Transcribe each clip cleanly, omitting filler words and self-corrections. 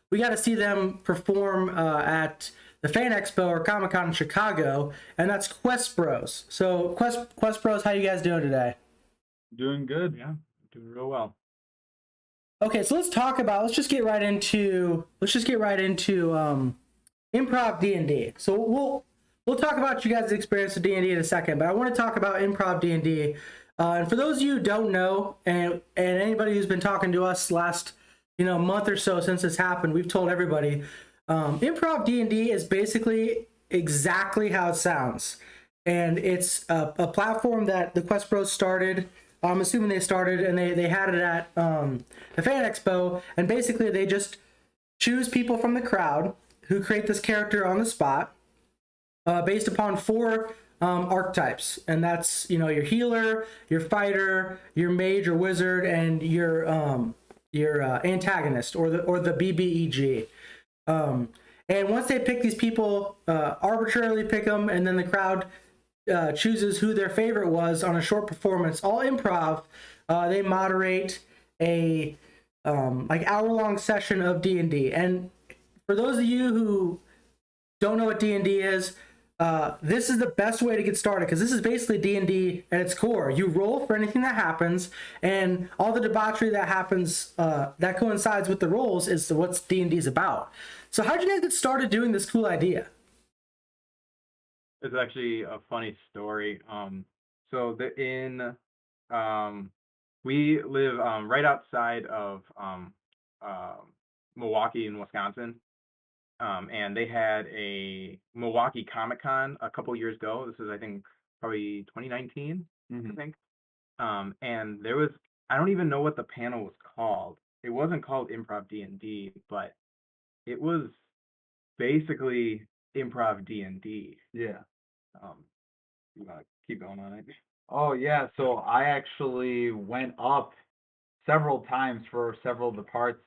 we got to see them perform at the Fan Expo or Comic Con in Chicago, and that's QuestBros. So QuestBros, how you guys doing today? Doing good, yeah. Doing real well. Okay, so let's just get right into improv D&D. So we'll talk about you guys' experience with D&D in a second, but I want to talk about improv D&D. And for those of you who don't know, and anybody who's been talking to us last month or so since this happened, we've told everybody improv D&D is basically exactly how it sounds, and it's a platform that the Quest Bros started. I'm assuming they started, and they had it at the Fan Expo, and basically they just choose people from the crowd who create this character on the spot based upon four archetypes, and that's your healer, your fighter, your mage or wizard, and your antagonist or the BBEG. And once they pick these people, arbitrarily pick them, and then the crowd chooses who their favorite was on a short performance, all improv. They moderate a like hour-long session of D&D. And for those of you who don't know what D&D is, this is the best way to get started, because this is basically D&D at its core. You roll for anything that happens, and all the debauchery that happens that coincides with the rolls is what D&D is about. So how did you guys get started doing this cool idea? It's actually a funny story. So we live right outside of Milwaukee in Wisconsin. And they had a Milwaukee Comic Con a couple years ago. This is, I think, probably 2019, I think. And there was, I don't even know what the panel was called. It wasn't called Improv D&D, but it was basically improv D&D. Yeah. You want to keep going on it? Oh, yeah. So I actually went up several times for several of the parts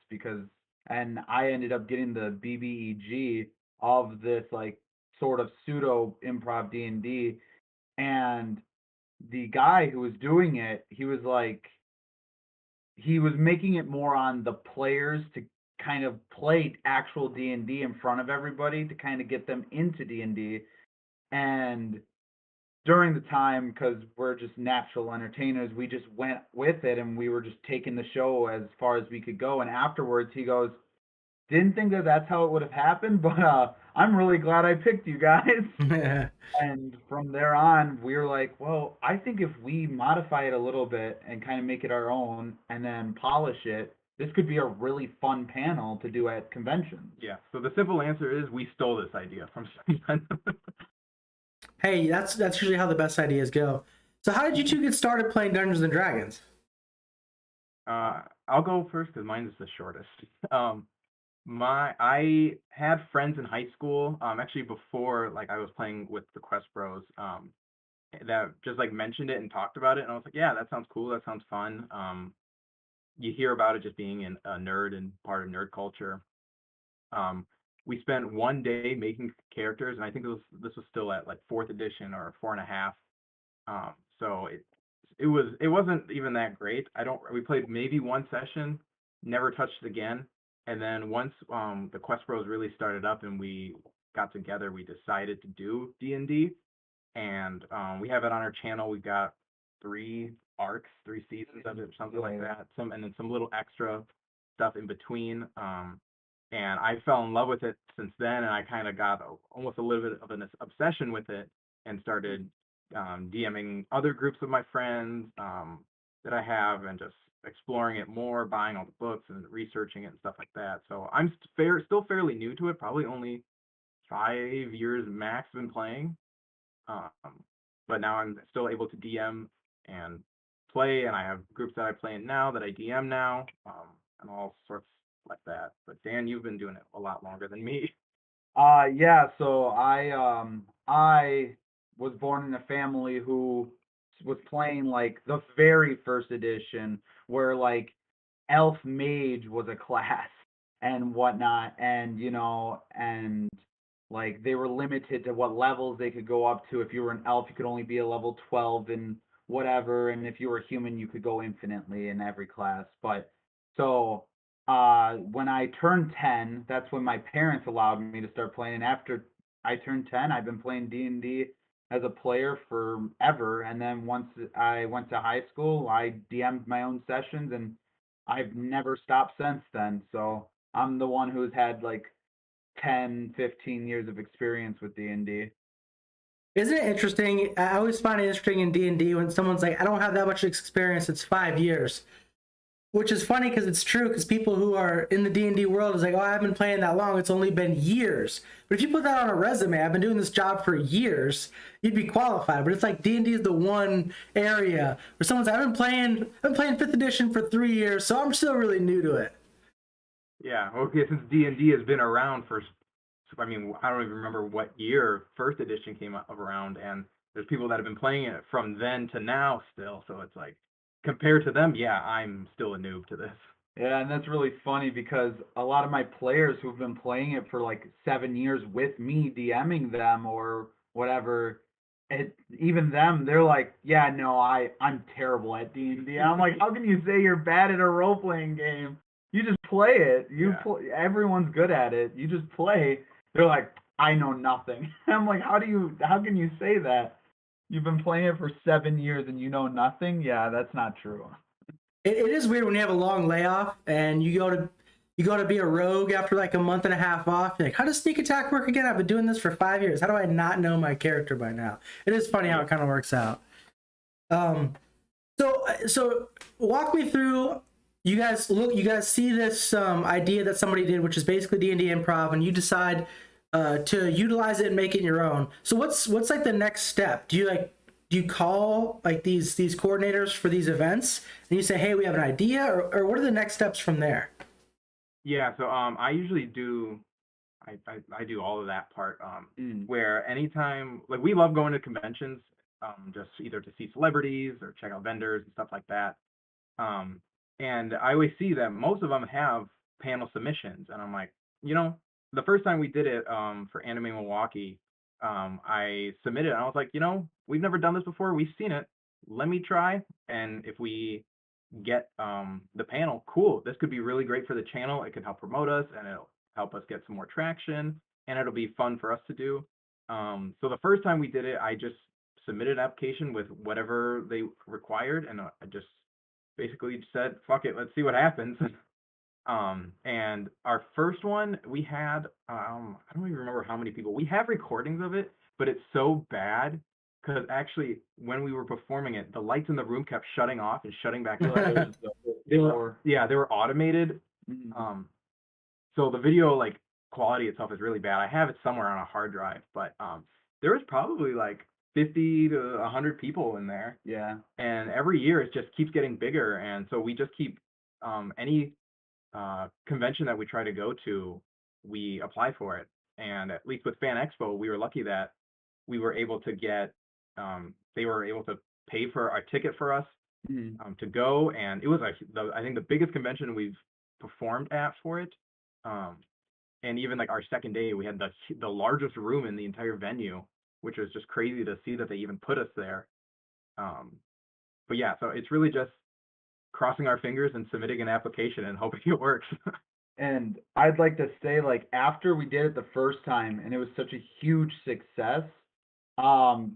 and I ended up getting the BBEG of this like sort of pseudo improv D&D, and the guy who was doing it, he was making it more on the players to kind of play actual D&D in front of everybody to kind of get them into D&D. And during the time, because we're just natural entertainers, we just went with it and we were just taking the show as far as we could go. And afterwards, he goes, "Didn't think that that's how it would have happened, but I'm really glad I picked you guys." And from there on, we were like, well, I think if we modify it a little bit and kind of make it our own and then polish it, this could be a really fun panel to do at conventions. Yeah. So the simple answer is we stole this idea from someone. Hey, that's usually how the best ideas go. So how did you two get started playing Dungeons and Dragons? I'll go first because mine is the shortest. I had friends in high school, actually before like I was playing with the Quest Bros, that just like mentioned it and talked about it, and I was like, yeah, that sounds cool, that sounds fun. You hear about it just being a nerd and part of nerd culture. We spent one day making characters, and I think this was still at like fourth edition or four and a half. So it wasn't even that great. We played maybe one session, never touched it again. And then once the Quest Bros really started up and we got together, we decided to do D&D, and we have it on our channel. We've got 3 seasons of it, something like that. And then some little extra stuff in between. And I fell in love with it since then, and I kind of got almost a little bit of an obsession with it and started DMing other groups of my friends that I have, and just exploring it more, buying all the books and researching it and stuff like that. So I'm still fairly new to it, probably only 5 years max been playing. But now I'm still able to DM and play, and I have groups that I play in now that I DM now, and all sorts like that. But Dan, you've been doing it a lot longer than me. Yeah, so I was born in a family who was playing like the very first edition where like elf mage was a class and whatnot, and and like they were limited to what levels they could go up to. If you were an elf, you could only be a level 12 and whatever, and if you were a human, you could go infinitely in every class. But so when I turned 10, that's when my parents allowed me to start playing. After I turned 10, I've been playing D&D as a player forever. And then once I went to high school, I DM'd my own sessions, and I've never stopped since then. So I'm the one who's had like 10, 15 years of experience with D&D. Isn't it interesting? I always find it interesting in D&D when someone's like, I don't have that much experience, it's 5 years. Which is funny because it's true, because people who are in the D&D world is like, oh, I haven't been playing that long, it's only been years. But if you put that on a resume, I've been doing this job for years, you'd be qualified. But it's like D&D is the one area where someone's like, I've been playing 5th edition for 3 years, so I'm still really new to it. Yeah, okay, since D&D has been around for, I mean, I don't even remember what year first edition came up around, and there's people that have been playing it from then to now still, so it's like, compared to them, yeah, I'm still a noob to this. Yeah, and that's really funny because a lot of my players who've been playing it for like 7 years with me, DMing them or whatever, even them, they're like, "Yeah, no, I'm terrible at D&D." I'm like, "How can you say you're bad at a role playing game? You just play it. Yeah. Everyone's good at it. You just play." They're like, "I know nothing." I'm like, How can you say that? You've been playing it for 7 years and you know nothing?" Yeah, that's not true. It is weird when you have a long layoff and you go to be a rogue after like a month and a half off. You're like, how does sneak attack work again? I've been doing this for 5 years. How do I not know my character by now? It is funny how it kind of works out. So walk me through. You guys see this idea that somebody did, which is basically D&D improv, and you decide to utilize it and make it your own. So what's like the next step? Do you call like these coordinators for these events and you say, hey, we have an idea, or what are the next steps from there? Yeah, so I usually do I do all of that part. Where anytime, like, we love going to conventions, just either to see celebrities or check out vendors and stuff like that. Um, and I always see that most of them have panel submissions, and I'm like, the first time we did it, for Anime Milwaukee, I submitted, and I was like, we've never done this before. We've seen it. Let me try, and if we get the panel, cool. This could be really great for the channel. It can help promote us, and it'll help us get some more traction, and it'll be fun for us to do. So the first time we did it, I just submitted an application with whatever they required, and I just basically said, fuck it, let's see what happens. And our first one, we had, I don't even remember how many people. We have recordings of it, but it's so bad because actually, when we were performing it, the lights in the room kept shutting off and shutting back on. They were automated. So the video, like, quality itself is really bad. I have it somewhere on a hard drive, but there was probably like 50 to 100 people in there. Yeah. And every year it just keeps getting bigger, and so we just keep any convention that we try to go to, we apply for it. And at least with Fan Expo, we were lucky that we were able to get, they were able to pay for our ticket for us to go, and it was I think the biggest convention we've performed at for it. And even like our second day, we had the largest room in the entire venue, which was just crazy to see that they even put us there. But yeah, so it's really just crossing our fingers and submitting an application and hoping it works. And I'd like to say, like, after we did it the first time and it was such a huge success,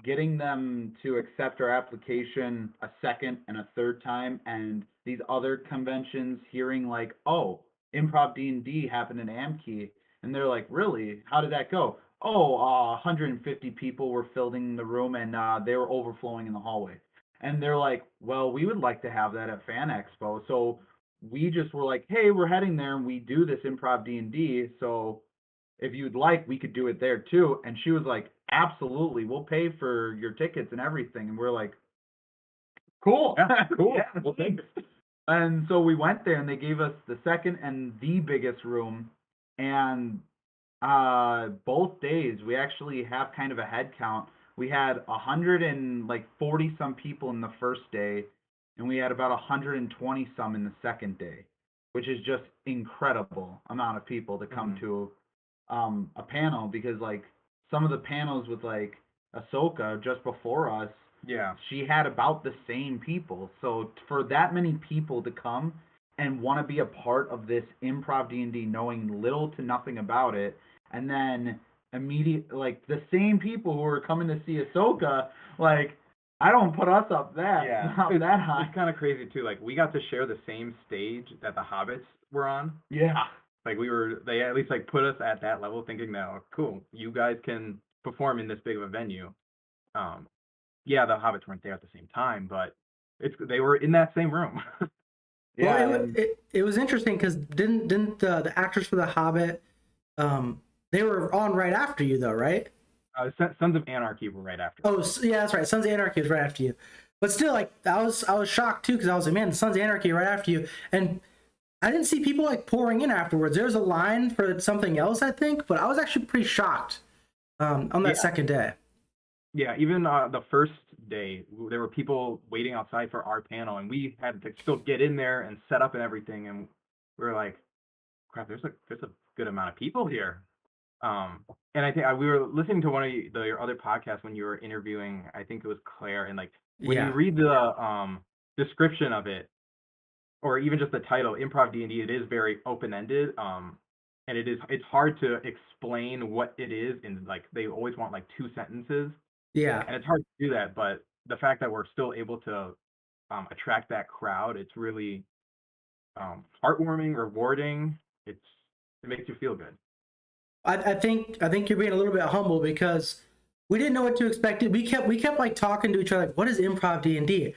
getting them to accept our application a second and a third time, and these other conventions hearing like, oh, Improv D&D happened in Amkey, and they're like, really? How did that go? Oh, 150 people were filling the room, and they were overflowing in the hallway. And they're like, well, we would like to have that at Fan Expo. So we just were like, hey, we're heading there, and we do this Improv D&D, so if you'd like, we could do it there too. And she was like, absolutely, we'll pay for your tickets and everything. And we're like, cool. Yeah, cool. Yeah, well, thanks. And so we went there, and they gave us the second and the biggest room. And both days we actually have kind of a head count. We had 140 some people in the first day, and we had about 120 some in the second day, which is just incredible amount of people to come to a panel, because like some of the panels with like Ahsoka just before us, Yeah. she had about the same people. So for that many people to come and want to be a part of this improv D&D knowing little to nothing about it, and then like the same people who are coming to see Ahsoka, like I don't put us up that high. It's kind of crazy too. Like we got to share the same stage that the Hobbits were on. Yeah. Like they at least like put us at that level, thinking now, cool, you guys can perform in this big of a venue. Yeah, the Hobbits weren't there at the same time, but they were in that same room. Yeah. Well, it was interesting because didn't the actors for the Hobbit, they were on right after you though, right? Sons of Anarchy were right after. Oh, yeah, that's right. Sons of Anarchy was right after you. But still, like I was shocked too because I was like, man, Sons of Anarchy right after you, and I didn't see people like pouring in afterwards. There was a line for something else, I think, but I was actually pretty shocked on that second day. Yeah, even the first day, there were people waiting outside for our panel, and we had to still get in there and set up and everything, and we were like, crap, there's a good amount of people here. And I think we were listening to one of your other podcasts when you were interviewing, I think it was Claire, and like when you read the description of it, or even just the title, Improv D&D, it is very open-ended, and it's hard to explain what it is, and like they always want like 2 sentences. Yeah. And it's hard to do that, but the fact that we're still able to attract that crowd, it's really heartwarming, rewarding. It makes you feel good. I think you're being a little bit humble because we didn't know what to expect. We kept like talking to each other like, what is improv D&D?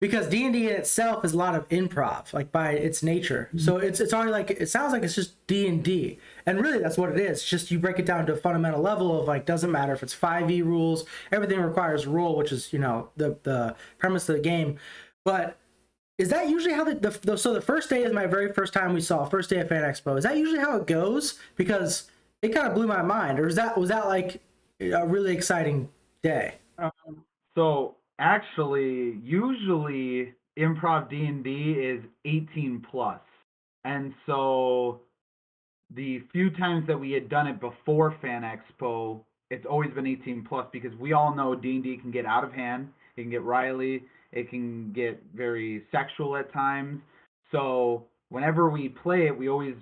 Because D&D in itself is a lot of improv, like by its nature. Mm-hmm. So it's already like, it sounds like it's just D&D, and really that's what it is. It's just you break it down to a fundamental level of like, doesn't matter if it's 5e rules, everything requires a rule, which is, you know, the premise of the game. But is that usually how so the first day is my very first time we saw first day of Fan Expo. Is that usually how it goes? Because it kind of blew my mind. Or was that like a really exciting day? So actually, usually improv D&D is 18 plus. And so the few times that we had done it before Fan Expo, it's always been 18 plus because we all know D&D can get out of hand. It can get riley. It can get very sexual at times. So whenever we play it, we always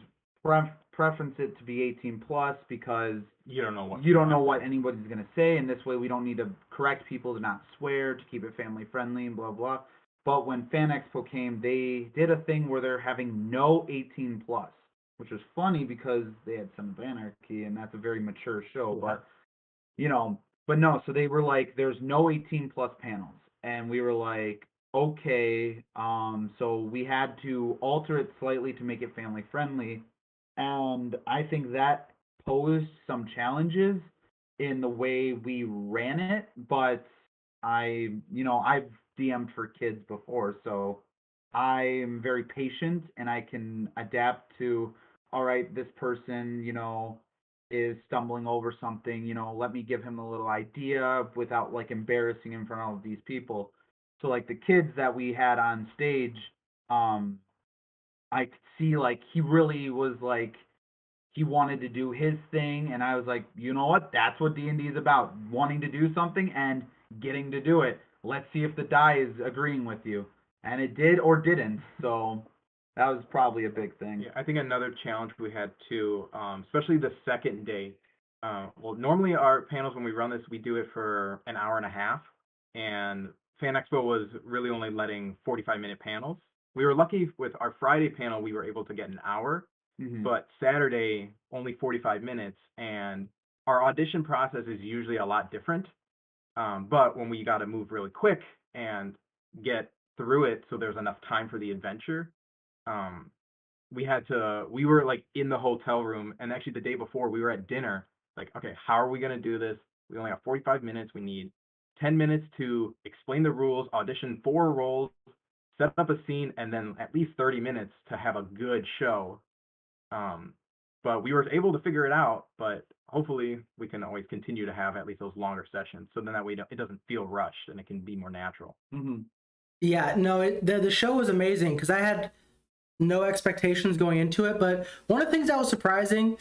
preference it to be 18 plus because you don't know what anybody's going to say, and this way we don't need to correct people to not swear, to keep it family friendly and blah blah. But when Fan Expo came, they did a thing where they're having no 18 plus, which was funny because they had Sons of Anarchy and that's a very mature show. But but no, so they were like, there's no 18 plus panels, and we were like, okay, so we had to alter it slightly to make it family friendly. And I think that posed some challenges in the way we ran it, but I've DM'd for kids before, so I'm very patient and I can adapt to, all right, this person, is stumbling over something, let me give him a little idea without like embarrassing him in front of all of these people. So like the kids that we had on stage, I could see like he really was like he wanted to do his thing, and I was like, you know what? That's what D&D is about: wanting to do something and getting to do it. Let's see if the die is agreeing with you, and it did or didn't. So that was probably a big thing. Yeah, I think another challenge we had too, especially the second day. Well, normally our panels when we run this, we do it for an hour and a half, and Fan Expo was really only letting 45-minute panels. We were lucky with our Friday panel; we were able to get an hour. Mm-hmm. But Saturday, only 45 minutes, and our audition process is usually a lot different. But when we got to move really quick and get through it so there's enough time for the adventure, we were like in the hotel room, and actually the day before we were at dinner, like, okay, how are we going to do this? We only have 45 minutes. We need 10 minutes to explain the rules, audition 4 roles, set up a scene, and then at least 30 minutes to have a good show. But we were able to figure it out, but hopefully we can always continue to have at least those longer sessions, so then that way it doesn't feel rushed and it can be more natural. Mm-hmm. Yeah, no, the show was amazing because I had no expectations going into it, but one of the things that was surprising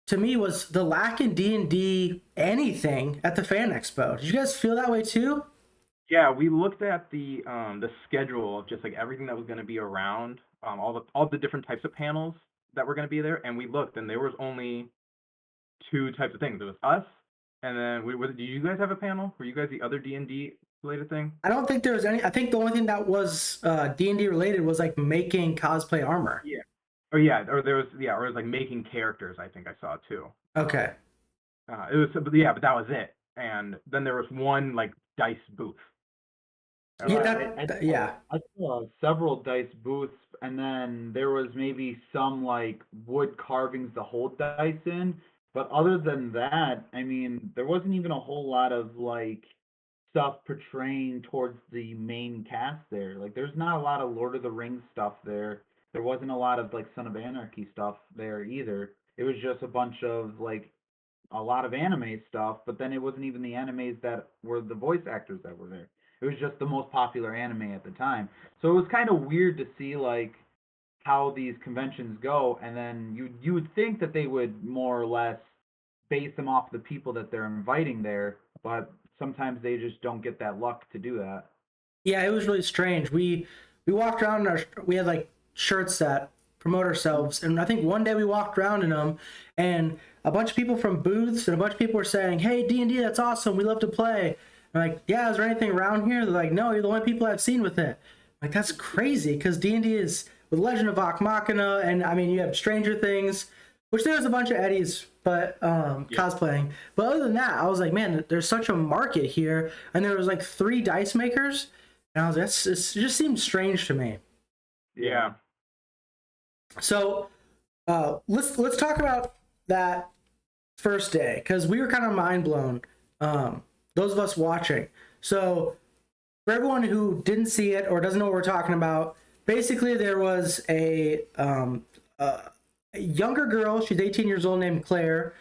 to me was the lack in D&D anything at the Fan Expo. Did you guys feel that way too? Yeah, we looked at the schedule of just like everything that was going to be around, all the different types of panels that were going to be there, and we looked, and there was only two types of things. There was us, and then do you guys have a panel? Were you guys the other D&D related thing? I don't think there was any. I think the only thing that was D&D related was like making cosplay armor. Yeah. Or yeah, or there was or it was like making characters. I think I saw too. Okay. It was, but yeah, but that was it. And then there was one like dice booth. Yeah, I saw several dice booths, and then there was maybe some like wood carvings to hold dice in. But other than that, I mean, there wasn't even a whole lot of like stuff portraying towards the main cast there. Like, there's not a lot of Lord of the Rings stuff there. There wasn't a lot of like Son of Anarchy stuff there either. It was just a bunch of like a lot of anime stuff, but then it wasn't even the animes that were the voice actors that were there. It was just the most popular anime at the time. So it was kind of weird to see like how these conventions go, and then you would think that they would more or less base them off the people that they're inviting there, but sometimes they just don't get that luck to do that. yeah. It was really strange. We walked around in we had like shirts that promote ourselves, and I think one day we walked around in them, and a bunch of people from booths and a bunch of people were saying, "Hey, D&D, that's awesome. We love to play." I'm like, "Yeah, is there anything around here?" They're like, "No, you're the only people I've seen with it." I'm like, that's crazy because D&D is with Legend of Vox Machina, and I mean, you have Stranger Things, which there's a bunch of Eddies, but cosplaying. But other than that, I was like, man, there's such a market here, and there was like 3 dice makers, and I was like, it just seems strange to me. Yeah. So let's talk about that first day because we were kind of mind blown. Those of us watching. So for everyone who didn't see it or doesn't know what we're talking about, basically there was a younger girl. She's 18 years old, named Claire.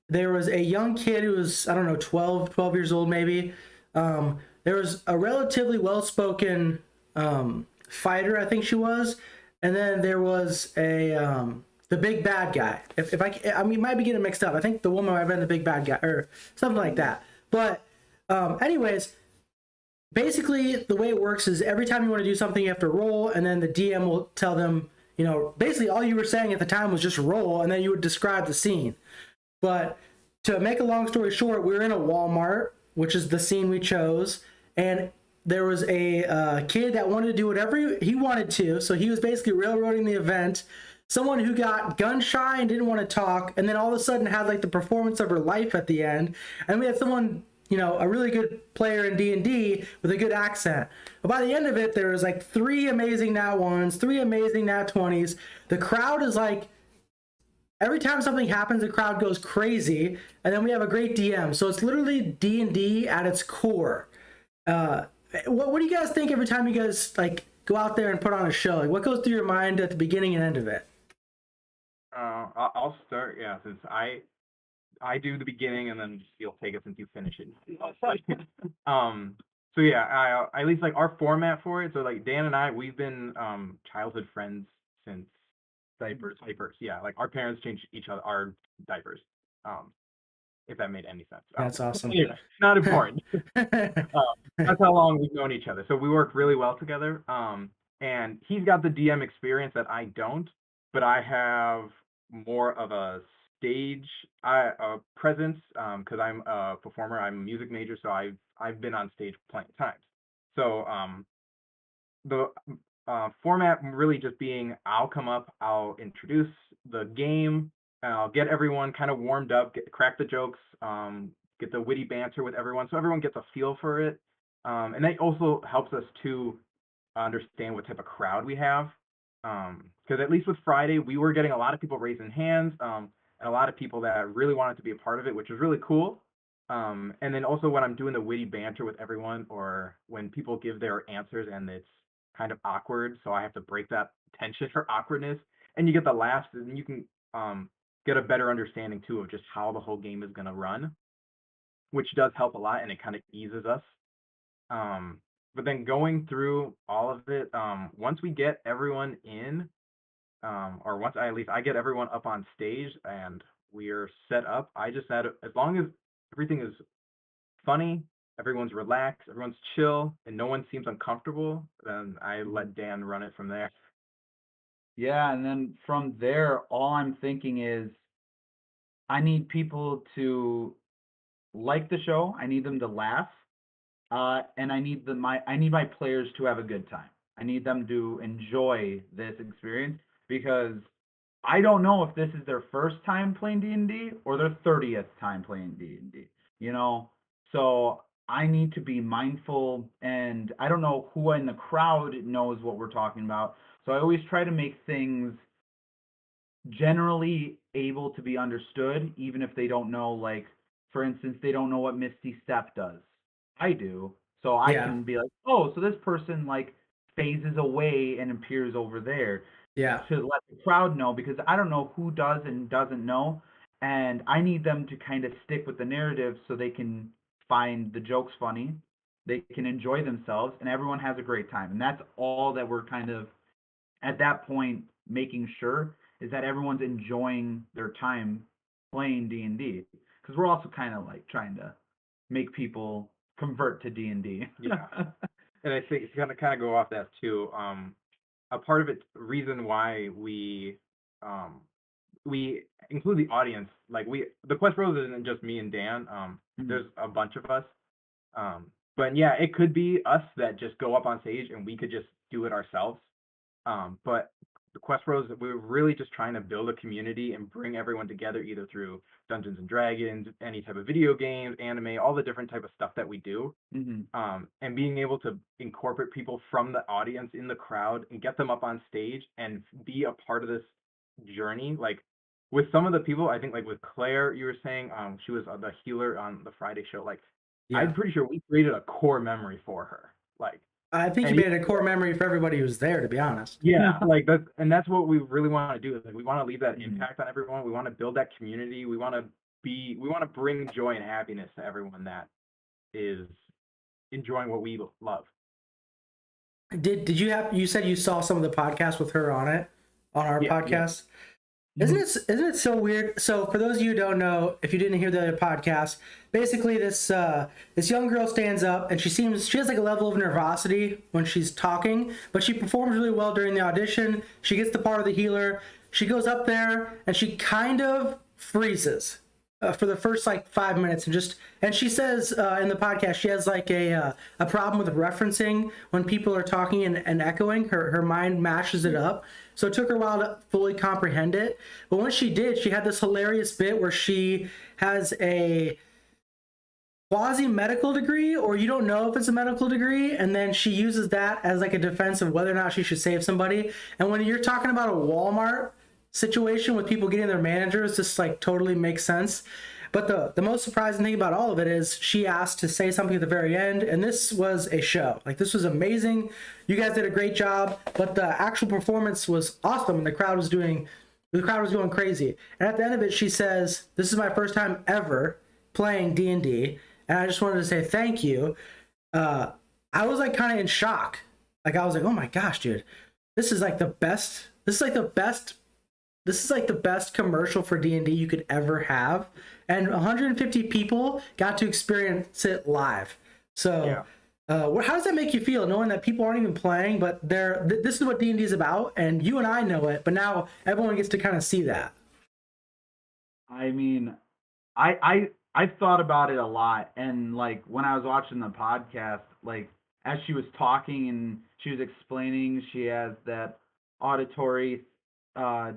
There was a young kid who was, I don't know, 12 years old maybe. There was a relatively well-spoken fighter, I think she was, and then there was the big bad guy. If I mean, might be getting mixed up. I think the woman might have been the big bad guy or something like that. But anyways, basically the way it works is every time you want to do something, you have to roll, and then the DM will tell them, basically all you were saying at the time was just roll, and then you would describe the scene. But to make a long story short, we were in a Walmart, which is the scene we chose, and there was a kid that wanted to do whatever he wanted to, so he was basically railroading the event. Someone who got gun shy and didn't want to talk, and then all of a sudden had like the performance of her life at the end. And we had someone, a really good player in D&D with a good accent. But by the end of it, there was like 3 amazing nat 1s, 3 amazing nat 20s. The crowd is like, every time something happens, the crowd goes crazy, and then we have a great DM. So it's literally D&D at its core. What do you guys think every time you guys like go out there and put on a show? Like, what goes through your mind at the beginning and end of it? I'll start. Yeah, since I do the beginning, and then you'll take it since you finish it. So yeah, I at least like our format for it. So like Dan and I, we've been childhood friends since diapers. Yeah, like our parents changed each other our diapers. If that made any sense. That's awesome. Anyway, not important. That's how long we've known each other. So we work really well together. And he's got the DM experience that I don't, but I have more of a stage presence because I'm a performer. I'm a music major, so I've been on stage plenty of times. So the format really just being I'll come up, I'll introduce the game, and I'll get everyone kind of warmed up, crack the jokes, get the witty banter with everyone, so everyone gets a feel for it. And that also helps us to understand what type of crowd we have. Because at least with Friday, we were getting a lot of people raising hands, and a lot of people that really wanted to be a part of it, which was really cool. And then also when I'm doing the witty banter with everyone, or when people give their answers and it's kind of awkward, so I have to break that tension or awkwardness, and you get the laughs, and you can get a better understanding too of just how the whole game is going to run, which does help a lot, and it kind of eases us. But then going through all of it, once we get everyone in, or once at least I get everyone up on stage and we're set up, I just said as long as everything is funny, everyone's relaxed, everyone's chill, and no one seems uncomfortable, then I let Dan run it from there. Yeah, and then from there, all I'm thinking is I need people to like the show. I need them to laugh. And I need my players to have a good time. I need them to enjoy this experience because I don't know if this is their first time playing D&D or their 30th time playing D&D, you know? So I need to be mindful, and I don't know who in the crowd knows what we're talking about. So I always try to make things generally able to be understood, even if they don't know, like, for instance, they don't know what Misty Step does. I do. So I Yeah, can be like, oh, so this person like phases away and appears over there yeah, to let the crowd know because I don't know who does and doesn't know. And I need them to kind of stick with the narrative so they can find the jokes funny, they can enjoy themselves, and everyone has a great time. And that's all that we're kind of at that point making sure is that everyone's enjoying their time playing D&D because we're also kind of like trying to make people convert to D&D. Yeah. And I think to kind of go off that too, a part of it, reason why we include the audience, like the Quest Bros isn't just me and Dan. There's a bunch of us. But yeah, it could be us that just go up on stage and we could just do it ourselves. But the Quest Bros, we're really just trying to build a community and bring everyone together either through Dungeons and Dragons, any type of video games, anime, all the different type of stuff that we do. And being able to incorporate people from the audience in the crowd and get them up on stage and be a part of this journey. Like with some of the people, I think like with Claire, you were saying, she was the healer on the Friday show. Like yeah. I'm pretty sure we created a core memory for her. Like, I think you and made it a core memory for everybody who's there, to be honest. yeah, like that's what we really want to do. Is like we want to leave that Mhm. impact on everyone. We want to build that community. We want to bring joy and happiness to everyone that is enjoying what we love. You said you saw some of the podcasts with her on it, on our Yeah, yeah. podcast? Isn't it so weird? So for those of you who don't know, if you didn't hear the other podcast, basically this young girl stands up and she has like a level of nervosity when she's talking, but she performs really well during the audition. She gets the part of the healer. She goes up there and she kind of freezes for the first like 5 minutes and she says in the podcast she has like a problem with referencing when people are talking and echoing. Her mind mashes it up, so it took her a while to fully comprehend it. But once she did, she had this hilarious bit where she has a quasi medical degree, or you don't know if it's a medical degree, and then she uses that as like a defense of whether or not she should save somebody. And when you're talking about a Walmart situation with people getting their managers, this like totally makes sense. But the most surprising thing about all of it is she asked to say something at the very end, and this was a show. Like, this was amazing. You guys did a great job, but the actual performance was awesome, and the crowd was going crazy. And at the end of it, she says, "This is my first time ever playing D&D, and I just wanted to say thank you." I was like kind of in shock. Like, I was like, "Oh my gosh, dude, this is like the best. This is like the best. This is like the best commercial for D&D you could ever have." And 150 people got to experience it live. So, how does that make you feel, knowing that people aren't even playing, but this is what D&D is about, and you and I know it, but now everyone gets to kind of see that. I mean, I've thought about it a lot, and like when I was watching the podcast, like as she was talking and she was explaining, she has that auditory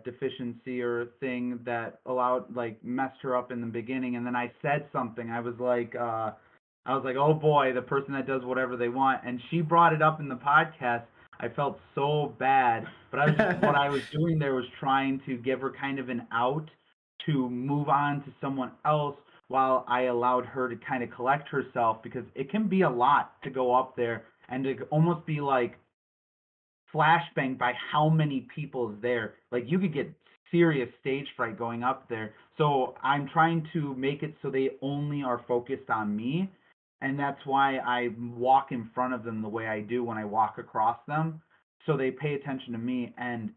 deficiency or thing that allowed like messed her up in the beginning, and then I said something. I was like, oh boy, the person that does whatever they want, and she brought it up in the podcast. I felt so bad, but what I was doing there was trying to give her kind of an out to move on to someone else while I allowed her to kind of collect herself, because it can be a lot to go up there and to almost be like flashbang by how many people is there. Like you could get serious stage fright going up there. So I'm trying to make it so they only are focused on me, and that's why I walk in front of them the way I do when I walk across them, so they pay attention to me. And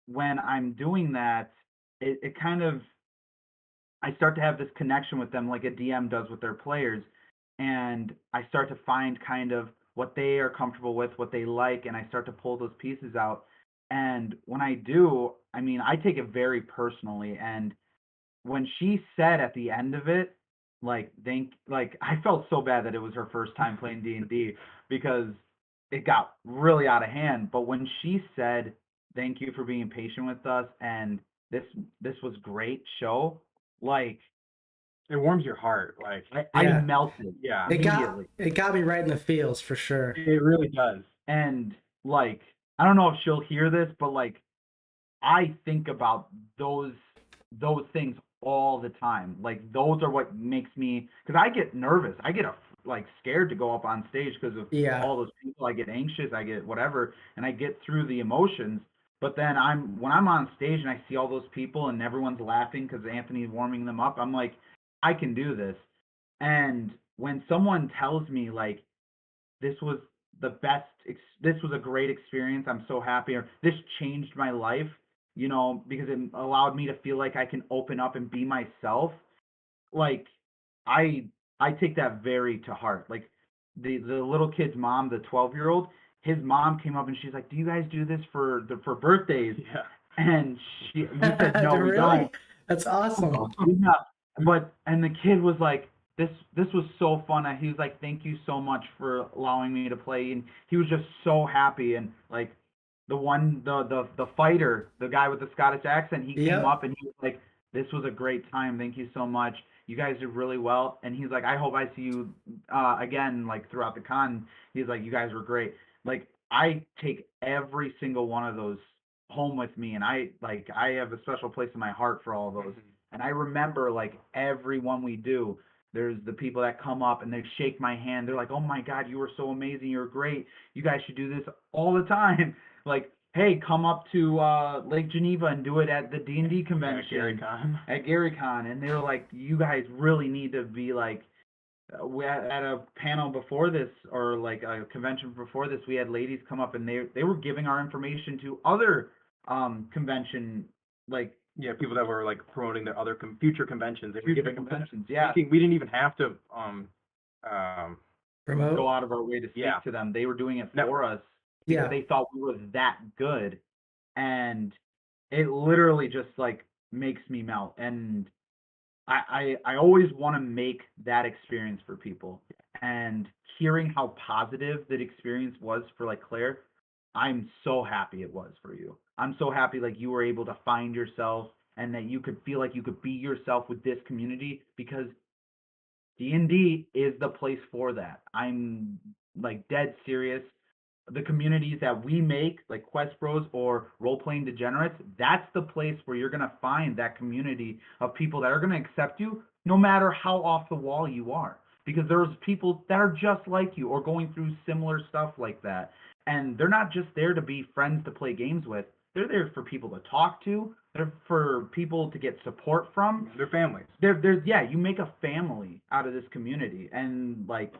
when I'm doing that, it kind of, I start to have this connection with them like a DM does with their players, and I start to find kind of what they are comfortable with, what they like, and I start to pull those pieces out. And when I do, I mean, I take it very personally. And when she said at the end of it, like I felt so bad that it was her first time playing D&D because it got really out of hand. But when she said, "Thank you for being patient with us," and this this was great show, like It warms your heart. Like, I Yeah. melted yeah, immediately. It got me right in the feels for sure. it really does. And like I don't know if she'll hear this, but like I think about those things all the time. Like those are what makes me because I get nervous. I get like scared to go up on stage because of Yeah. all those people. I get anxious. I get whatever, and I get through the emotions. But then when I'm on stage and I see all those people and everyone's laughing because Anthony's warming them up, I'm like, I can do this. And when someone tells me like this was the best this was a great experience, I'm so happy, or this changed my life, you know, because it allowed me to feel like I can open up and be myself, like i I take that very to heart. Like the little kid's mom, the 12-year-old, his mom came up and she's like, do you guys do this for birthdays? Yeah. And we said no, we Really? don't. That's awesome. Yeah, but and the kid was like, this was so fun. And he was like, thank you so much for allowing me to play. And he was just so happy. And like the fighter, the guy with the Scottish accent, he came Yep. up and he was like, this was a great time. Thank you so much. You guys did really well. And he's like, I hope I see you again, like throughout the con. He's like, you guys were great. Like I take every single one of those home with me, and I have a special place in my heart for all those. And I remember like every one we do, there's the people that come up and they shake my hand. They're like, "Oh my God, you were so amazing. You're great. You guys should do this all the time." Like, hey, come up to Lake Geneva and do it at the D&D Yeah, convention Gary Con. at GaryCon. And they were like, "You guys really need to be like." We at a panel before this, or like a convention before this, we had ladies come up and they were giving our information to other convention, like Yeah, people that were like promoting their other future conventions. They were future giving conventions. Yeah, we didn't even have to um go Promote. out of our way to speak Yeah. to them. They were doing it No. for us because Yeah. they thought we were that good, and it literally just like makes me melt. And I always want to make that experience for people. And hearing how positive that experience was for like Claire, I'm so happy it was for you. I'm so happy like you were able to find yourself and that you could feel like you could be yourself with this community, because D&D is the place for that. I'm like dead serious. The communities that we make, like QuestBros or Role Playing Degenerates, that's the place where you're gonna find that community of people that are gonna accept you no matter how off the wall you are. Because there's people that are just like you or going through similar stuff like that. And they're not just there to be friends to play games with. They're there for people to talk to. They're for people to get support from. their families. There's yeah, you make a family out of this community, and like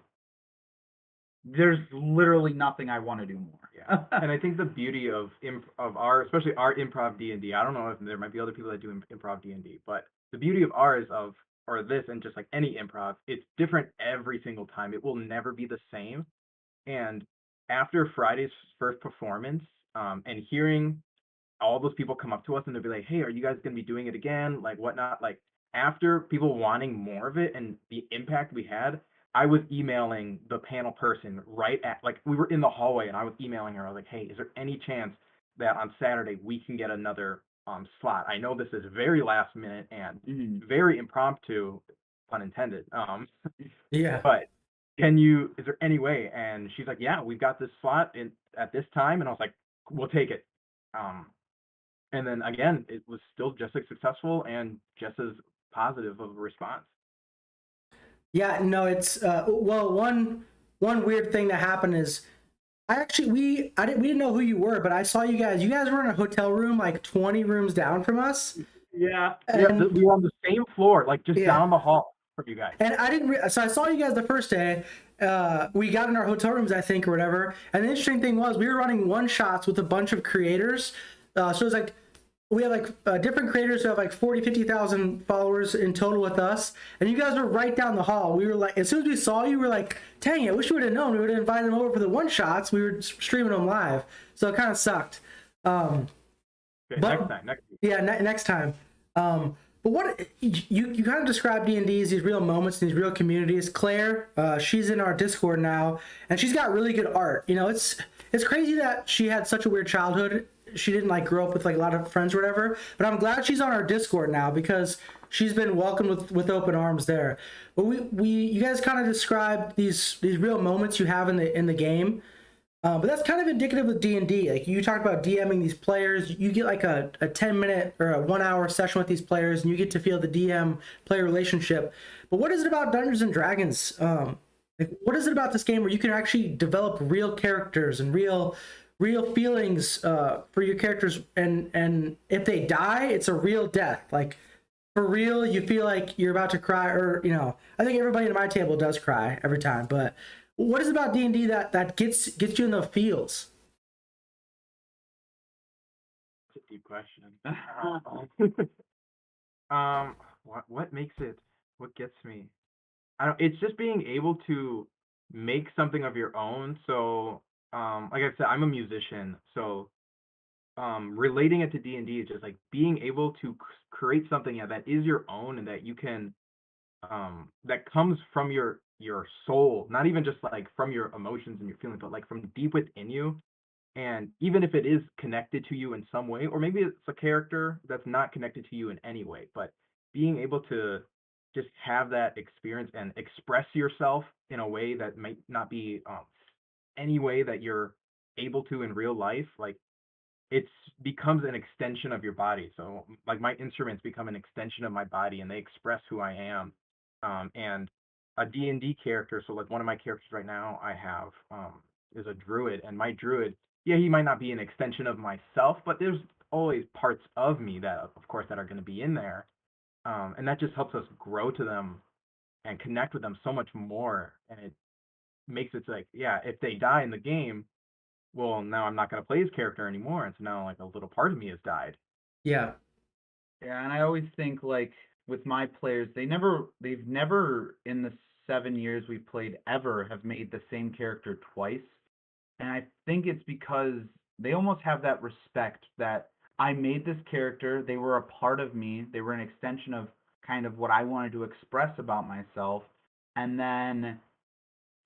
there's literally nothing I want to do more. Yeah, and I think the beauty of our, especially our improv D&D, I don't know if there might be other people that do improv D&D, but the beauty of ours or this, and just like any improv, it's different every single time. It will never be the same. And after Friday's first performance, and hearing all those people come up to us and they'll be like, "Hey, are you guys going to be doing it again?" Like whatnot. Like after people wanting more of it and the impact we had, I was emailing the panel person right at, like, we were in the hallway and I was emailing her. I was like, "Hey, is there any chance that on Saturday we can get another slot? I know this is very last minute and very impromptu, pun intended. Yeah. But is there any way?" And she's like, "Yeah, we've got this slot at this time." And I was like, "We'll take it." And then again, it was still just as successful and just as positive of a response. Yeah, no, it's well, one weird thing that happened is we didn't know who you were, but I saw you guys. You guys were in a hotel room like 20 rooms down from us. Yeah. And, We were on the same floor, like just Yeah. down the hall from you guys. and I didn't. So I saw you guys the first day. We got in our hotel rooms, I think, or whatever. And the interesting thing was we were running one shots with a bunch of creators. So it was like we have like different creators who have like 40, 50,000 followers in total with us. And you guys were right down the hall. We were like, as soon as we saw you, we were like, dang, I wish we would have known. We would have invited them over for the one shots. We were streaming them live. So it kind of sucked. Okay, But next week. yeah, next time. But what you kind of describe D&D as these real moments, these real communities. Claire, she's in our Discord now, and she's got really good art. You know, it's crazy that she had such a weird childhood. She didn't like grow up with like a lot of friends or whatever. But I'm glad she's on our Discord now because she's been welcomed with open arms there. But we you guys kind of describe these real moments you have in the game. But that's kind of indicative of D&D. Like you talked about DMing these players, you get like a 10-minute or a 1 hour session with these players, and you get to feel the DM player relationship. But what is it about Dungeons and Dragons? Like, what is it about this game where you can actually develop real characters and real feelings for your characters, and if they die, it's a real death. Like for real, you feel like you're about to cry, or you know, I think everybody at my table does cry every time, but what is it about D&D that gets you in the feels? It's a deep question. What makes it? What gets me? I don't. It's just being able to make something of your own. So, like I said, I'm a musician. So, relating it to D&D is just like being able to create something, yeah, that is your own and that you can that comes from your soul, not even just like from your emotions and your feelings, but like from deep within you. And even if it is connected to you in some way, or maybe it's a character that's not connected to you in any way, but being able to just have that experience and express yourself in a way that might not be any way that you're able to in real life, like it's becomes an extension of your body. So like my instruments become an extension of my body and they express who I am. And a D&D character, so like one of my characters right now I have is a druid, and my druid, yeah, he might not be an extension of myself, but there's always parts of me that of course that are going to be in there. And that just helps us grow to them and connect with them so much more. And it makes it like, yeah, if they die in the game, well, now I'm not going to play his character anymore, and so now like a little part of me has died. Yeah, Yeah, and I always think like with my players, they've never in the 7 years we've played ever have made the same character twice. And I think it's because they almost have that respect that I made this character, they were a part of me, they were an extension of kind of what I wanted to express about myself, and then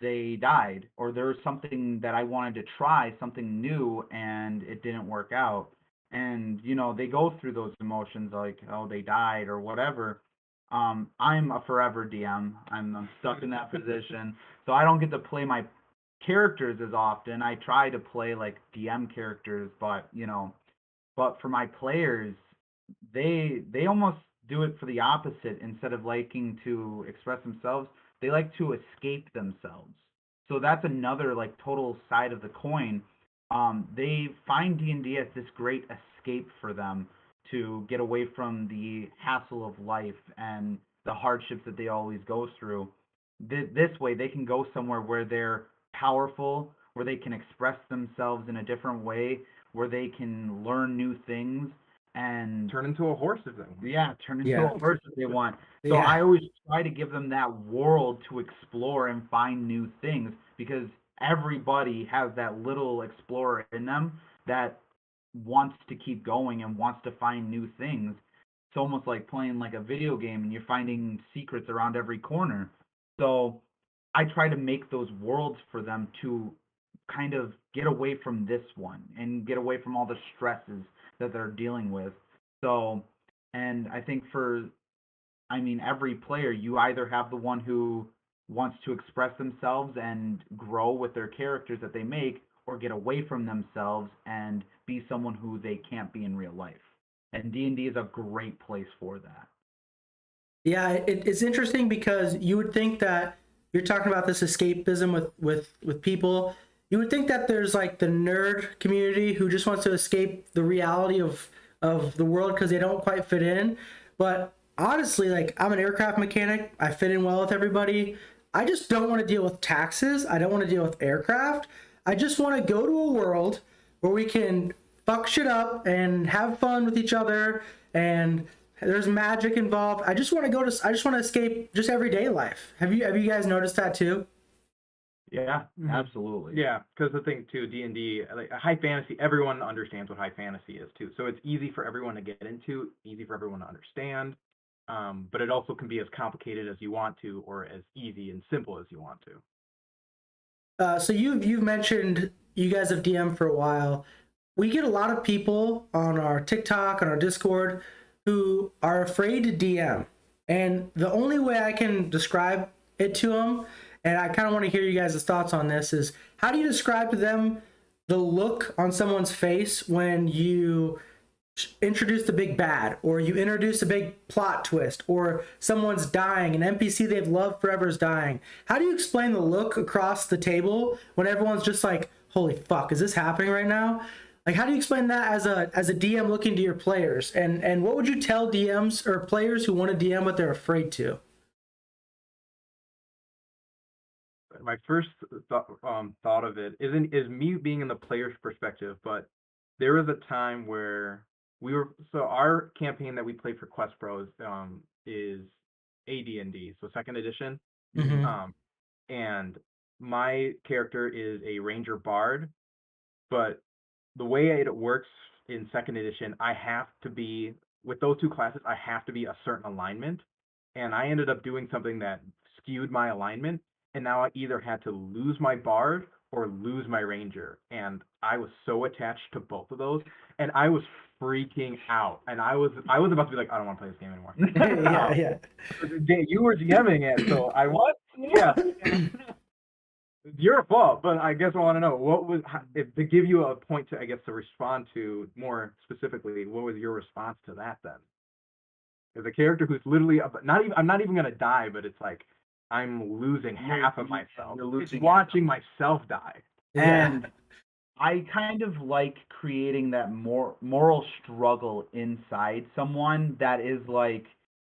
they died, or there was something that I wanted to try, something new, and it didn't work out. And they go through those emotions like, oh, they died or whatever. I'm a forever DM. I'm stuck in that position, so I don't get to play my characters as often. I try to play like DM characters, but for my players, they almost do it for the opposite. Instead of liking to express themselves, they like to escape themselves. So that's another like total side of the coin. They find D&D as this great escape for them to get away from the hassle of life and the hardships that they always go through. This way, they can go somewhere where they're powerful, where they can express themselves in a different way, where they can learn new things and Turn into a horse if they want. yeah, turn into yeah, a person if they want. So yeah, I always try to give them that world to explore and find new things because everybody has that little explorer in them that wants to keep going and wants to find new things. It's almost like playing like a video game and you're finding secrets around every corner. So I try to make those worlds for them to kind of get away from this one and get away from all the stresses that they're dealing with. So, and I think every player, you either have the one who wants to express themselves and grow with their characters that they make, or get away from themselves and be someone who they can't be in real life. And D&D is a great place for that. yeah. It's interesting because you would think that you're talking about this escapism with people. You would think that there's like the nerd community who just wants to escape the reality of the world because they don't quite fit in. But honestly, like I'm an aircraft mechanic. I fit in well with everybody. I just don't want to deal with taxes. I don't want to deal with aircraft. I just want to go to a world where we can fuck shit up and have fun with each other, and there's magic involved. I just want to escape just everyday life. Have you guys noticed that too? Yeah, Mhm. absolutely. Yeah, because the thing too, D&D, like high fantasy, everyone understands what high fantasy is too. So it's easy for everyone to get into, easy for everyone to understand. But it also can be as complicated as you want to, or as easy and simple as you want to. So you've mentioned you guys have DM for a while. We get a lot of people on our TikTok, on our Discord, who are afraid to DM, and the only way I can describe it to them, and I kind of want to hear you guys' thoughts on this, is how do you describe to them the look on someone's face when you introduce the big bad, or you introduce a big plot twist, or someone's dying, an NPC they've loved forever is dying? How do you explain the look across the table when everyone's just like, holy fuck, is this happening right now? Like, how do you explain that as a DM looking to your players? And what would you tell DMs or players who want to DM but they're afraid to? My first thought of it is me being in the player's perspective, but there was a time where our campaign that we play for QuestBros is AD&D, so second edition. Mm-hmm. Um, and my character is a ranger bard, but the way it works in second edition, I have to be with those two classes. I have to be a certain alignment, and I ended up doing something that skewed my alignment, and now I either had to lose my bard or lose my ranger, and I was so attached to both of those, and I was freaking out, and I was about to be like, I don't want to play this game anymore. Yeah, yeah. You were DMing it, so I what? Yeah. It's your fault, but I guess I want to know what was if to give you a point to, I guess, to respond to more specifically. What was your response to that then? As a character who's literally not even, I'm not even gonna die, but it's like I'm losing half of myself. You're losing It's watching myself die. Yeah. And I kind of like creating that moral struggle inside someone that is like,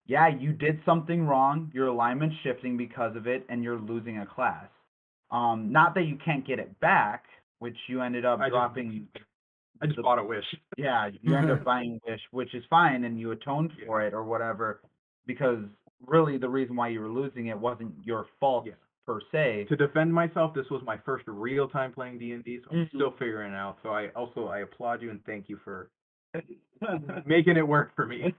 yeah, you did something wrong, your alignment's shifting because of it, and you're losing a class. Not that you can't get it back, which you ended up dropping. I just bought a wish. Yeah, you end up buying Wish, which is fine, and you atoned for it or whatever, because really the reason why you were losing it wasn't your fault per se. To defend myself, this was my first real time playing D&D, so I'm Mhm. still figuring it out. So I applaud you and thank you for making it work for me.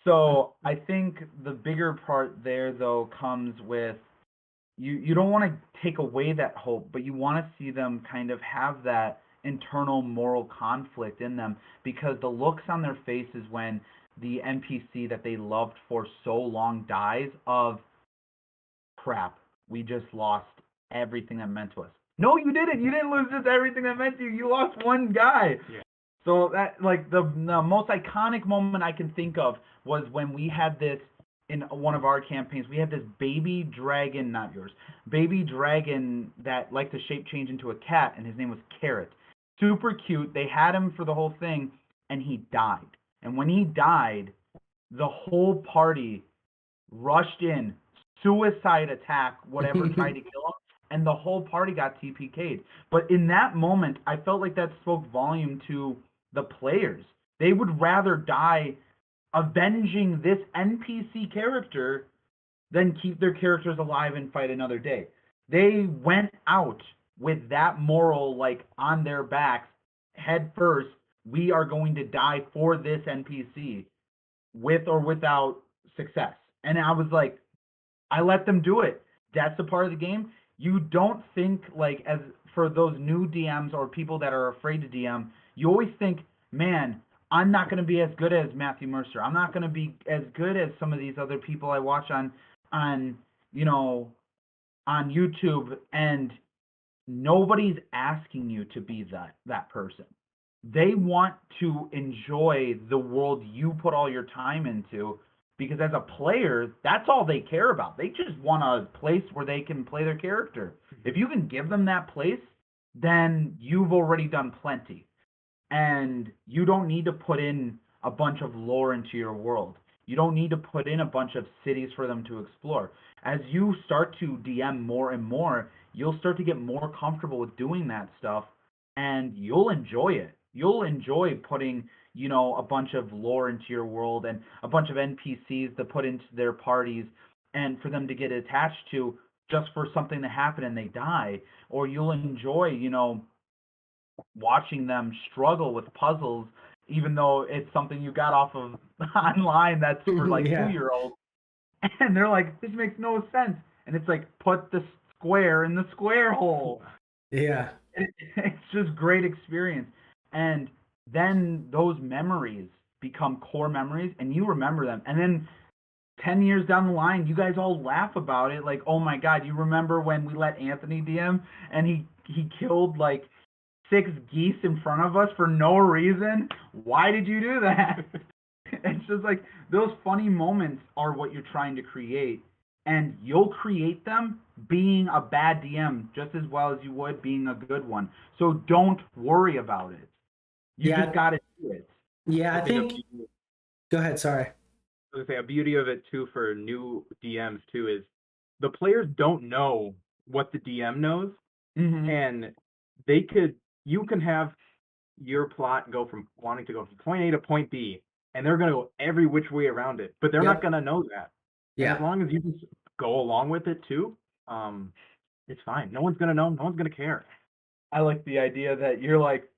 So I think the bigger part there though comes with you don't want to take away that hope, but you want to see them kind of have that internal moral conflict in them, because the looks on their faces when the NPC that they loved for so long dies of, crap, we just lost everything that meant to us. No, you didn't. You didn't lose just everything that meant to you. You lost one guy. Yeah. So that, like, the most iconic moment I can think of was when we had this in one of our campaigns. We had this baby dragon, not yours, baby dragon that liked to shape change into a cat, and his name was Carrot. Super cute. They had him for the whole thing, and he died. And when he died, the whole party rushed in, suicide attack, whatever, tried to kill him, and the whole party got TPK'd. But in that moment, I felt like that spoke volume to the players. They would rather die avenging this NPC character than keep their characters alive and fight another day. They went out with that moral like on their backs, head first. We are going to die for this NPC with or without success. And I was like, I let them do it. That's a part of the game. You don't think like, as for those new DMs or people that are afraid to DM, you always think, man, I'm not going to be as good as Matthew Mercer. I'm not going to be as good as some of these other people I watch on you know on YouTube, and nobody's asking you to be that person. They want to enjoy the world you put all your time into, because as a player, that's all they care about. They just want a place where they can play their character. If you can give them that place, then you've already done plenty. And you don't need to put in a bunch of lore into your world. You don't need to put in a bunch of cities for them to explore. As you start to DM more and more, you'll start to get more comfortable with doing that stuff, and you'll enjoy it. You'll enjoy putting, a bunch of lore into your world and a bunch of NPCs to put into their parties and for them to get attached to. just for something to happen and they die, or you'll enjoy, watching them struggle with puzzles, even though it's something you got off of online that's for like Yeah. 2-year-olds, and they're like, this makes no sense, and it's like, put the square in the square hole. Yeah. It's just great experience, and then those memories become core memories, and you remember them, and then 10 years down the line, you guys all laugh about it. Like, oh my God, you remember when we let Anthony DM and he killed like 6 geese in front of us for no reason? Why did you do that? It's just like those funny moments are what you're trying to create. And you'll create them being a bad DM just as well as you would being a good one. So don't worry about it. You Yeah. just got to do it. Yeah. I I think think. Go ahead. Sorry. I was gonna say a beauty of it too for new DMs too is the players don't know what the DM knows, Mm-hmm. and you can have your plot go from wanting to go from point A to point B, and they're gonna go every which way around it, but they're Yep. not gonna know that. And as Yeah. long as you just go along with it too, it's fine. No one's gonna know. No one's gonna care. I like the idea that you're like,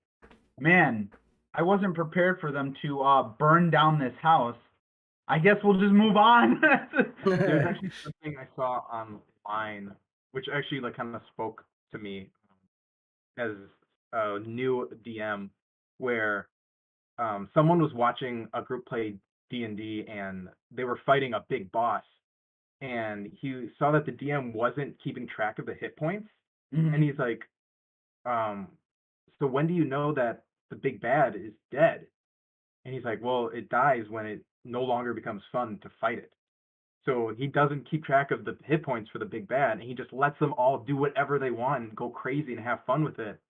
man, I wasn't prepared for them to burn down this house. I guess we'll just move on. There's actually something I saw online, which actually like kind of spoke to me as a new DM, where someone was watching a group play D&D and they were fighting a big boss, and he saw that the DM wasn't keeping track of the hit points, and he's like, um, so when do you know that the big bad is dead? And he's like, well, it dies when it no longer becomes fun to fight it. So he doesn't keep track of the hit points for the big bad, and he just lets them all do whatever they want and go crazy and have fun with it.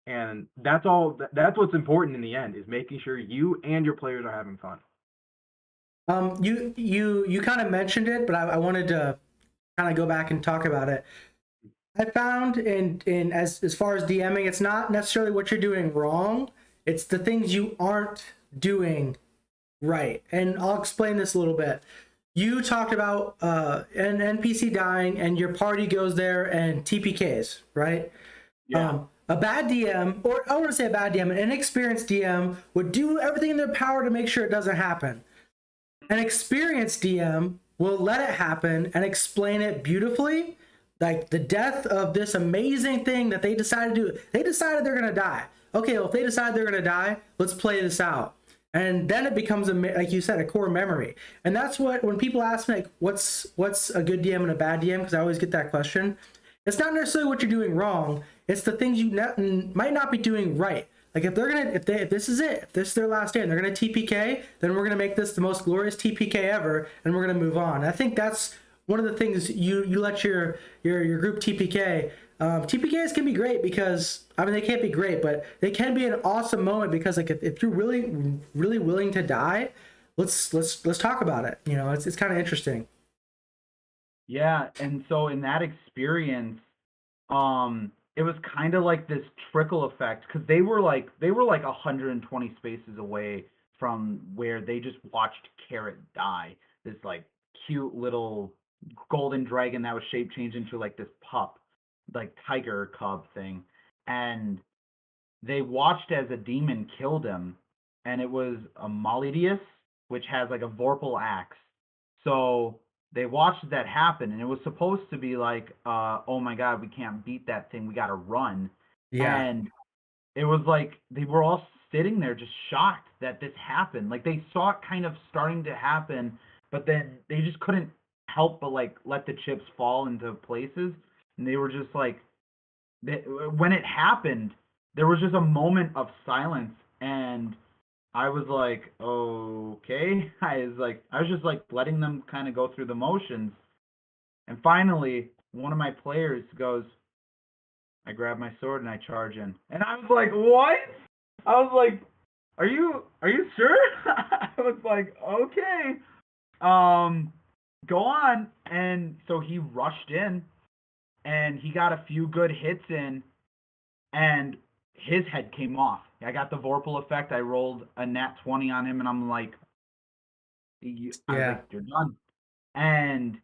And that's all. That's what's important in the end, is making sure you and your players are having fun. You kind of mentioned it, but I wanted to kind of go back and talk about it. I found in as far as DMing, it's not necessarily what you're doing wrong. It's the things you aren't doing right. And I'll explain this a little bit. You talked about an NPC dying, and your party goes there and TPKs, right? Yeah. A bad DM, or I want to say a bad DM, an inexperienced DM would do everything in their power to make sure it doesn't happen. An experienced DM will let it happen and explain it beautifully, like the death of this amazing thing that they decided to do. They decided they're going to die. Okay, well, if they decide they're going to die, let's play this out. And then it becomes, like you said, a core memory. And that's what, when people ask me, like, what's a good DM and a bad DM, because I always get that question, it's not necessarily what you're doing wrong. It's the things you might not be doing right. Like if this is it, if this is their last day and they're gonna TPK, then we're gonna make this the most glorious TPK ever, and we're gonna move on. I think that's one of the things you let your group TPK. TPKs can be great because, I mean, they can't be great, but they can be an awesome moment because, like, if you're really willing to die, let's talk about it. You know, it's kind of interesting. Yeah, and so in that experience, it was kind of like this trickle effect because they were like 120 spaces away from where they just watched Carrot die. This like cute little golden dragon that was shape changed into like this pup, like tiger cub thing, and they watched as a demon killed him, and it was a Molidius, which has like a Vorpal axe. So they watched that happen, and it was supposed to be like, oh my god, we can't beat that thing, we gotta run. Yeah, And it was like they were all sitting there just shocked that this happened. Like they saw it kind of starting to happen, but then they just couldn't help but like let the chips fall into places, and they were just like, when it happened, there was just a moment of silence, and I was like, okay. I was just like letting them kind of go through the motions, and finally, one of my players goes, I grab my sword and I charge in, and I was like, what? I was like, are you sure? I was like, okay, go on. And so he rushed in, and he got a few good hits in, and his head came off. I got the Vorpal effect. I rolled a nat 20 on him, and I'm like, I was yeah, like, you're done. And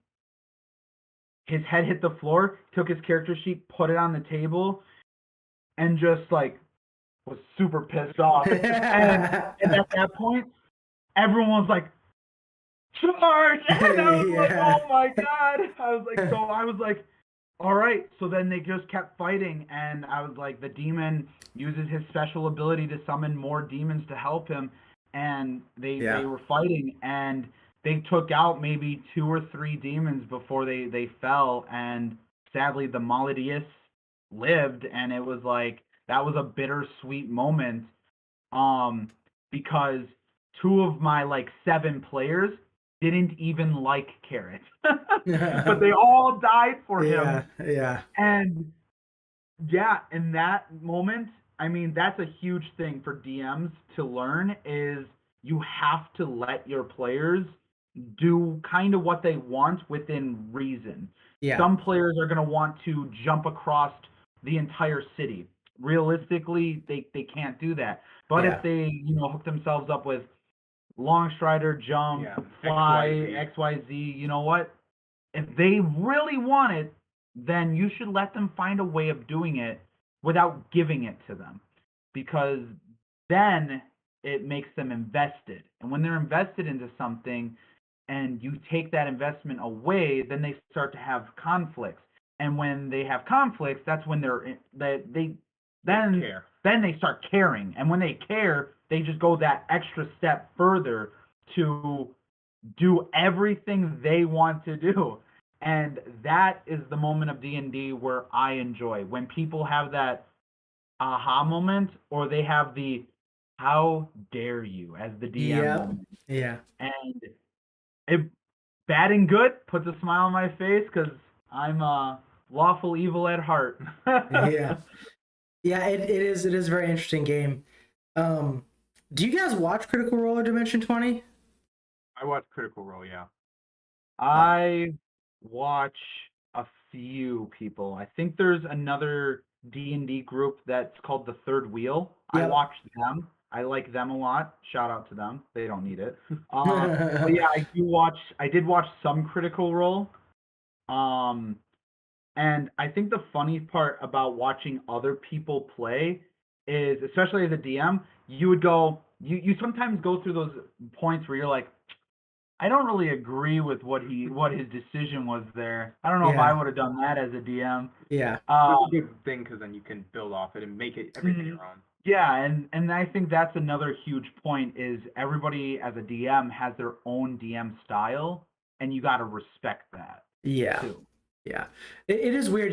his head hit the floor, took his character sheet, put it on the table, and just like was super pissed off. And at that point, everyone was like, charge! And I was like, Yeah. oh my god! I was like, all right. So then they just kept fighting, and I was like, the demon uses his special ability to summon more demons to help him, and they were fighting, and they took out maybe 2 or 3 demons before they fell, and sadly the Maladius lived, and it was like that was a bittersweet moment, because 2 of my like 7 players didn't even like Carrot, but they all died for him, Yeah. and yeah, in that moment, I mean, that's a huge thing for DMs to learn is you have to let your players do kind of what they want within reason. Yeah. Some players are going to want to jump across the entire city. Realistically, they can't do that. But Yeah. if they, hook themselves up with long strider, jump, Yeah, fly, XYZ. XYZ, you know what? If they really want it, then you should let them find a way of doing it without giving it to them. Because then it makes them invested. And when they're invested into something and you take that investment away, then they start to have conflicts. And when they have conflicts, that's when they Care. then they start caring. And when they care, they just go that extra step further to do everything they want to do. And that is the moment of D&D where I enjoy. When people have that aha moment, or they have the how dare you as the DM moment. Yeah. And it bad and good puts a smile on my face because I'm lawful evil at heart. Yeah. Yeah, it is a very interesting game. Do you guys watch Critical Role or Dimension 20? I watched Critical Role, yeah. I watch a few people. I think there's another D&D group that's called The Third Wheel. I Yep. watch them. I like them a lot. Shout out to them. They don't need it. But yeah, I did watch some Critical Role. And I think the funny part about watching other people play is, especially as a DM, you sometimes go through those points where you're like, I don't really agree with what his decision was there. I don't know if I Yeah. would have done that as a DM. Yeah. That's a good thing because then you can build off it and make it everything Mhm. your own. Yeah, and I think that's another huge point is everybody as a DM has their own DM style, and you got to respect that Yeah. too. Yeah. It is weird.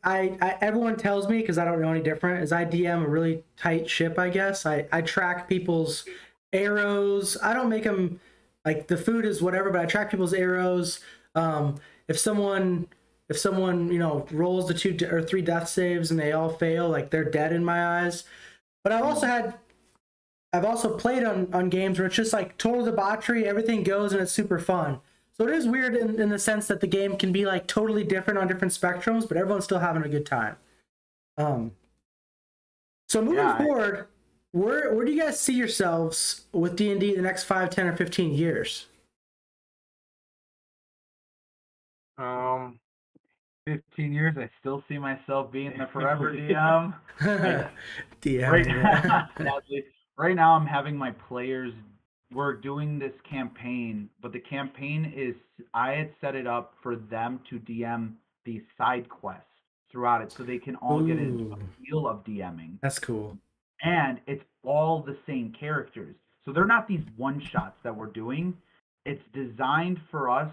I everyone tells me, because I don't know any different, is I DM a really tight ship, I guess. I track people's arrows. I don't make them like the food is whatever, but I track people's arrows. Um, if someone rolls the 2 or 3 death saves and they all fail, like they're dead in my eyes. But I've also played on games where it's just like total debauchery, everything goes and it's super fun. So it is weird in the sense that the game can be like totally different on different spectrums, but everyone's still having a good time. So moving forward, where do you guys see yourselves with D&D in the next 5, 10, or 15 years? 15 years, I still see myself being the forever DM. DM. Sadly, right now I'm having my players. We're doing this campaign, but the campaign is I had set it up for them to DM these side quests throughout it, so they can all get into Ooh, a feel of DMing. that's cool. And it's all the same characters. So they're not these one shots that we're doing. It's designed for us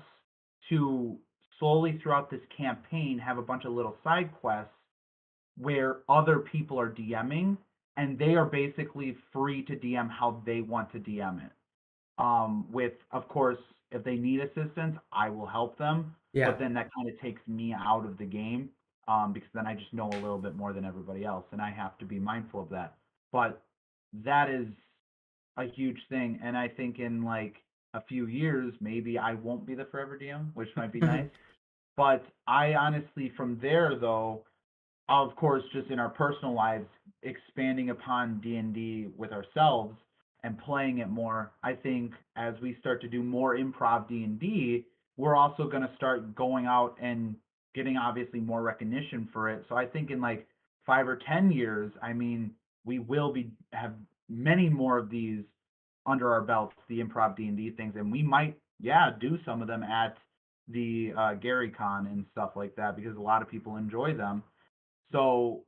to slowly throughout this campaign have a bunch of little side quests where other people are DMing and they are basically free to DM how they want to DM it. With, of course, if they need assistance, I will help them. Yeah. But then that kind of takes me out of the game, because then I just know a little bit more than everybody else, and I have to be mindful of that. But that is a huge thing, and I think in like a few years, maybe I won't be the forever DM, which might be nice. But I honestly, from there though, of course, just in our personal lives, expanding upon D&D with ourselves and playing it more, I think as we start to do more improv D&D, we're also going to start going out and getting obviously more recognition for it. So I think in like 5 or 10 years, I mean, we will have many more of these under our belts, the improv D&D things, and we might, yeah, do some of them at the Gary Con and stuff like that because a lot of people enjoy them. So,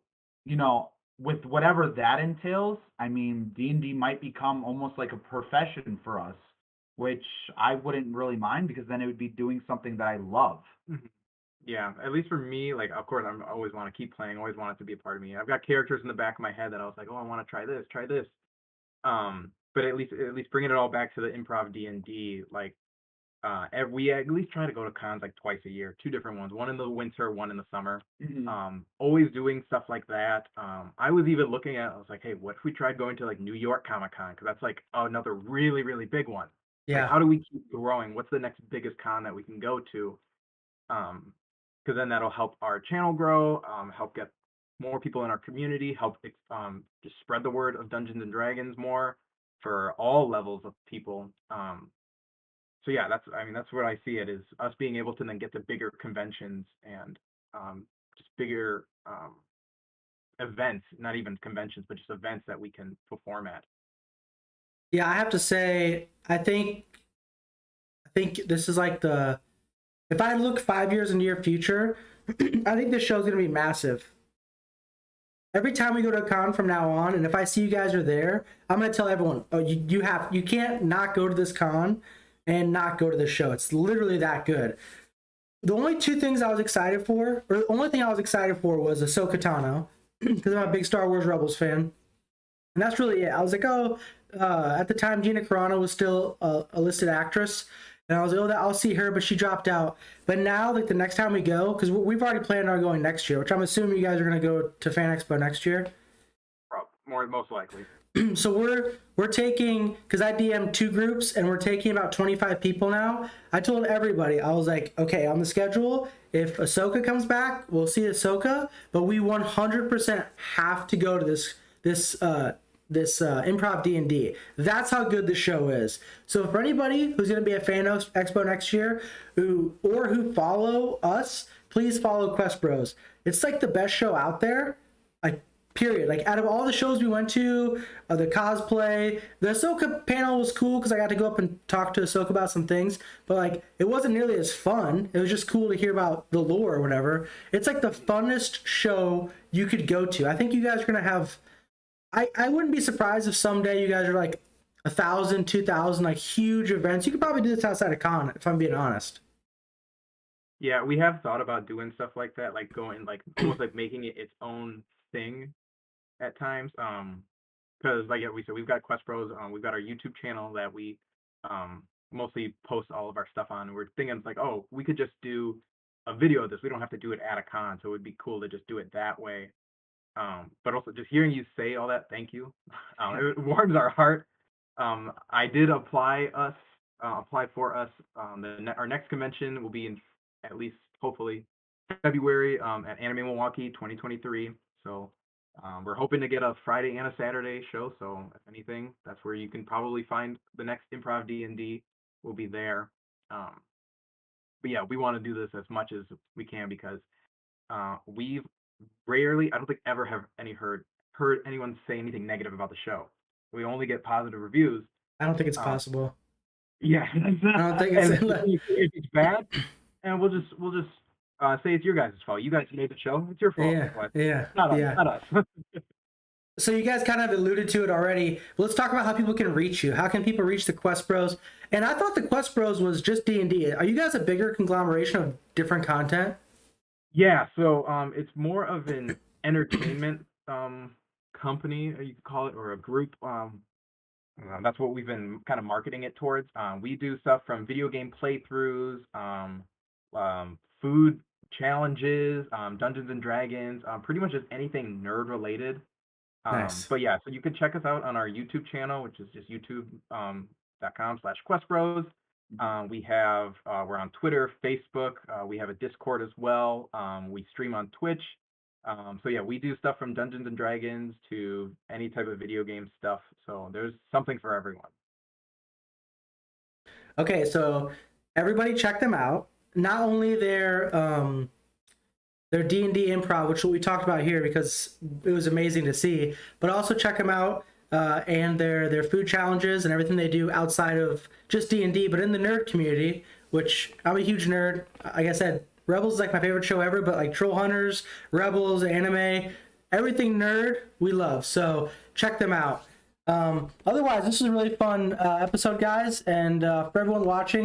you know, with whatever that entails, I mean, D&D might become almost like a profession for us, which I wouldn't really mind because then it would be doing something that I love. Mhm. Yeah, at least for me, like, of course, I always want to keep playing, always want it to be a part of me. I've got characters in the back of my head that I was like, oh, I want to try this, try this. But at least bringing it all back to the improv D&D, like, we at least try to go to cons like twice a year, two different ones, one in the winter, one in the summer. Always doing stuff like that. I was even looking at, I was like, hey, what if we tried going to like New York Comic Con? Because that's like another really, really big one. Like, Yeah. how do we keep growing? What's the next biggest con that we can go to? Because then that'll help our channel grow, help get more people in our community, help just spread the word of Dungeons and Dragons more for all levels of people. So yeah, that's where I see it, is us being able to then get to bigger conventions and just bigger events, not even conventions, but just events that we can perform at. Yeah, I have to say, I think this is like the, if I look 5 years into your future, I think this show's gonna be massive. Every time we go to a con from now on, and if I see you guys are there, I'm gonna tell everyone, oh, you can't not go to this con and not go to this show. It's literally that good. The only two things I was excited for, or the only thing I was excited for, was Ahsoka Tano, because I'm a big Star Wars Rebels fan, and that's really it. I was like, oh, at the time Gina Carano was still a listed actress, and I was like, oh, I'll see her, but she dropped out. But now, like the next time we go, because we've already planned on going next year, which I'm assuming you guys are gonna go to Fan Expo next year. Most likely. So we're taking, because I DM two groups and we're taking about 25 people now. I told everybody, I was like, okay, on the schedule, if Ahsoka comes back, we'll see Ahsoka, but we 100% have to go to this improv D&D. That's how good the show is. So for anybody who's going to be at Fan Expo next year, who follow us, please follow QuestBros. It's like the best show out there. Like, period. Like, out of all the shows we went to, the cosplay, the Ahsoka panel was cool because I got to go up and talk to Ahsoka about some things, but like it wasn't nearly as fun. It was just cool to hear about the lore or whatever. It's like the funnest show you could go to. I think you guys are gonna have. I wouldn't be surprised if someday you guys are like 1,000, 2,000, like huge events. You could probably do this outside of con, if I'm being honest. Yeah, we have thought about doing stuff like that, like going, like almost like making it its own thing at times. Because like we said, we've got QuestBros, we've got our YouTube channel that we mostly post all of our stuff on. And we're thinking like, oh, we could just do a video of this. We don't have to do it at a con, so it would be cool to just do it that way. But also just hearing you say all that, thank you. It warms our heart. I did apply for us. Our next convention will be in, at least hopefully, February, at Anime Milwaukee 2023. So we're hoping to get a Friday and a Saturday show. So if anything, that's where you can probably find the next Improv D&D. Will be there. But yeah, we want to do this as much as we can because we've rarely, I don't think ever have heard anyone say anything negative about the show. We only get positive reviews. I don't think it's possible. Yeah, I don't think and it's. if it's bad, and we'll just say it's your guys' fault. You guys made the show. It's your fault. Yeah. Not us. So you guys kind of alluded to it already. Let's talk about how people can reach you. How can people reach the QuestBros? And I thought the QuestBros was just D&D. Are you guys a bigger conglomeration of different content? Yeah, so it's more of an entertainment company, you could call it, or a group. That's what we've been kind of marketing it towards. We do stuff from video game playthroughs, food challenges, Dungeons and Dragons, pretty much just anything nerd related. Nice. But yeah, so you can check us out on our YouTube channel, which is just youtube.com/QuestBros. We're on Twitter, Facebook. We have a Discord as well. We stream on Twitch. So yeah, we do stuff from Dungeons and Dragons to any type of video game stuff. So there's something for everyone. Okay, so everybody check them out. Not only their D&D improv, which we talked about here because it was amazing to see, but also check them out and their food challenges and everything they do outside of just D&D, but in the nerd community, which I'm a huge nerd. Like I said, Rebels is like my favorite show ever, but like Troll Hunters, Rebels, anime, everything nerd we love. So check them out. Otherwise, this is a really fun episode, guys, and for everyone watching,